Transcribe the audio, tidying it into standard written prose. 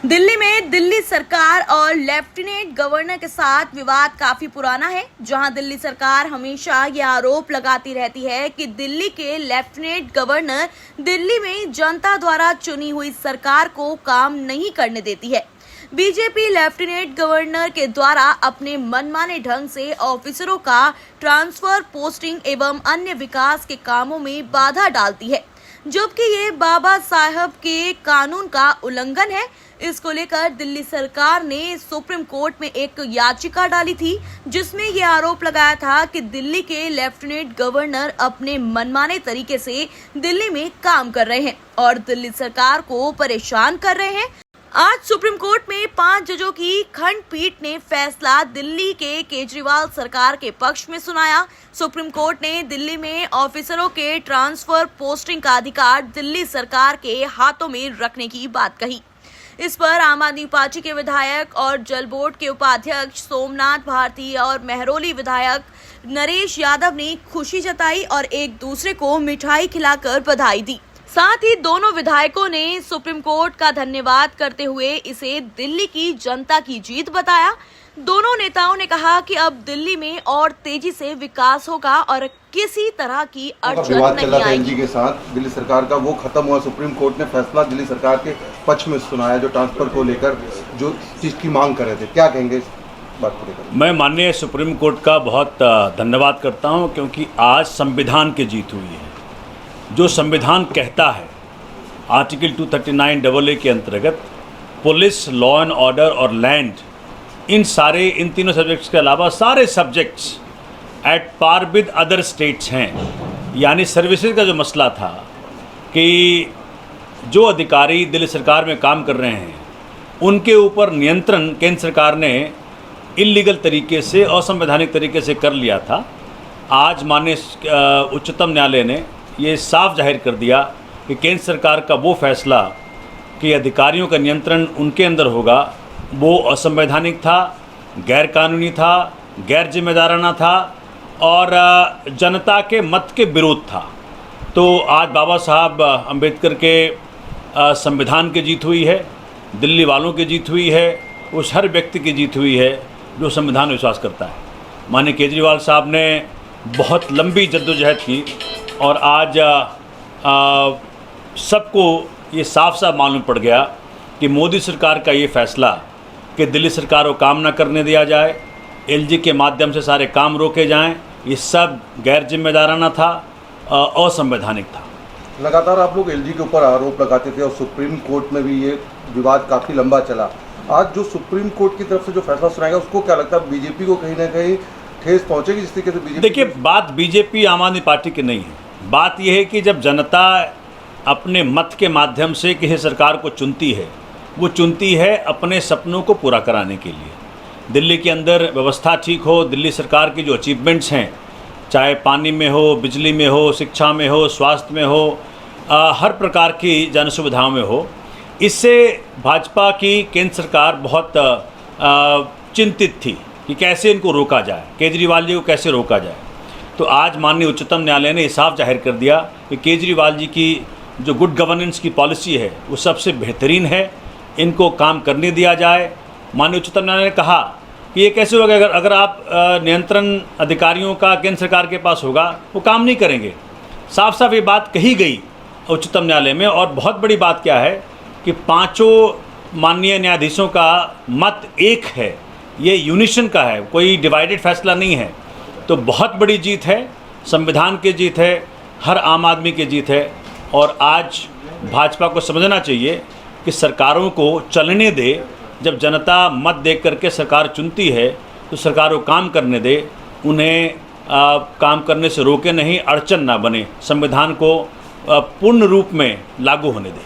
दिल्ली में दिल्ली सरकार और लेफ्टिनेंट गवर्नर के साथ विवाद काफी पुराना है, जहां दिल्ली सरकार हमेशा यह आरोप लगाती रहती है कि दिल्ली के लेफ्टिनेंट गवर्नर दिल्ली में जनता द्वारा चुनी हुई सरकार को काम नहीं करने देती है। बीजेपी लेफ्टिनेंट गवर्नर के द्वारा अपने मनमाने ढंग से ऑफिसरों का ट्रांसफर, पोस्टिंग एवं अन्य विकास के कामों में बाधा डालती है, जबकि ये बाबा साहब के कानून का उल्लंघन है। इसको लेकर दिल्ली सरकार ने सुप्रीम कोर्ट में एक याचिका डाली थी, जिसमें ये आरोप लगाया था कि दिल्ली के लेफ्टिनेंट गवर्नर अपने मनमाने तरीके से दिल्ली में काम कर रहे हैं और दिल्ली सरकार को परेशान कर रहे हैं। आज सुप्रीम कोर्ट में 5 जजों की खंडपीठ ने फैसला दिल्ली के केजरीवाल सरकार के पक्ष में सुनाया। सुप्रीम कोर्ट ने दिल्ली में ऑफिसरों के ट्रांसफर, पोस्टिंग का अधिकार दिल्ली सरकार के हाथों में रखने की बात कही। इस पर आम आदमी पार्टी के विधायक और जल बोर्ड के उपाध्यक्ष सोमनाथ भारती और महरौली विधायक नरेश यादव ने खुशी जताई और एक दूसरे को मिठाई खिलाकर बधाई दी। साथ ही दोनों विधायकों ने सुप्रीम कोर्ट का धन्यवाद करते हुए इसे दिल्ली की जनता की जीत बताया। दोनों नेताओं ने कहा कि अब दिल्ली में और तेजी से विकास होगा और किसी तरह की अड़चन नहीं आएगी। एलजी के साथ दिल्ली सरकार का वो खत्म हुआ। सुप्रीम कोर्ट ने फैसला दिल्ली सरकार के पक्ष में सुनाया, जो ट्रांसफर को लेकर जो चीज की मांग कर रहे थे। क्या कहेंगे इस बात को लेकर? मैं माननीय सुप्रीम कोर्ट का बहुत धन्यवाद करता हूं, क्योंकि आज संविधान की जीत हुई है। जो संविधान कहता है आर्टिकल 239 AA के अंतर्गत पुलिस, लॉ एंड ऑर्डर और लैंड, इन तीनों सब्जेक्ट्स के अलावा सारे subjects at par with other states हैं। यानी सर्विसेज का जो मसला था कि जो अधिकारी दिल्ली सरकार में काम कर रहे हैं उनके ऊपर नियंत्रण केंद्र सरकार ने इल्लीगल तरीके से, असंवैधानिक तरीके से कर लिया था। आज माननीय उच्चतम न्यायालय ने ये साफ जाहिर कर दिया कि केंद्र सरकार का वो फैसला कि अधिकारियों का नियंत्रण उनके अंदर होगा, वो असंवैधानिक था, गैर कानूनी था, गैर जिम्मेदाराना था और जनता के मत के विरोध था। तो आज बाबा साहब अम्बेडकर के संविधान की जीत हुई है, दिल्ली वालों की जीत हुई है, उस हर व्यक्ति की जीत हुई है जो संविधान में विश्वास करता है। माननीय केजरीवाल साहब ने बहुत लंबी जद्दोजहद की और आज सबको ये साफ साफ मालूम पड़ गया कि मोदी सरकार का ये फैसला कि दिल्ली सरकार को काम न करने दिया जाए, एलजी के माध्यम से सारे काम रोके जाएं, ये सब गैर जिम्मेदाराना था, असंवैधानिक था। लगातार आप लोग एलजी के ऊपर आरोप लगाते थे और सुप्रीम कोर्ट में भी ये विवाद काफ़ी लंबा चला। आज जो सुप्रीम कोर्ट की तरफ से जो फैसला सुनाएगा, उसको क्या लगता है बीजेपी को कहीं ना कहीं ठेस पहुँचेगी? जिस तरीके से बीजेपी, देखिए, बात बीजेपी आम आदमी पार्टी की नहीं है। बात यह है कि जब जनता अपने मत के माध्यम से किसी सरकार को चुनती है, वो चुनती है अपने सपनों को पूरा कराने के लिए। दिल्ली के अंदर व्यवस्था ठीक हो, दिल्ली सरकार की जो अचीवमेंट्स हैं, चाहे पानी में हो, बिजली में हो, शिक्षा में हो, स्वास्थ्य में हो, हर प्रकार की जन सुविधाओं में हो, इससे भाजपा की केंद्र सरकार बहुत चिंतित थी कि कैसे इनको रोका जाए, केजरीवाल जी को कैसे रोका जाए। तो आज माननीय उच्चतम न्यायालय ने साफ जाहिर कर दिया कि केजरीवाल जी की जो गुड गवर्नेंस की पॉलिसी है वो सबसे बेहतरीन है, इनको काम करने दिया जाए। माननीय उच्चतम न्यायालय ने कहा कि ये कैसे होगा अगर आप नियंत्रण अधिकारियों का केंद्र सरकार के पास होगा, वो काम नहीं करेंगे। साफ साफ ये बात कही गई उच्चतम न्यायालय में। और बहुत बड़ी बात क्या है कि पांचों माननीय न्यायाधीशों का मत एक है, ये यूनिशन का है, कोई डिवाइडेड फैसला नहीं है। तो बहुत बड़ी जीत है, संविधान की जीत है, हर आम आदमी की जीत है। और आज भाजपा को समझना चाहिए कि सरकारों को चलने दे। जब जनता मत देख करके सरकार चुनती है तो सरकार को काम करने दे, उन्हें काम करने से रोके नहीं, अड़चन ना बने, संविधान को पूर्ण रूप में लागू होने दे।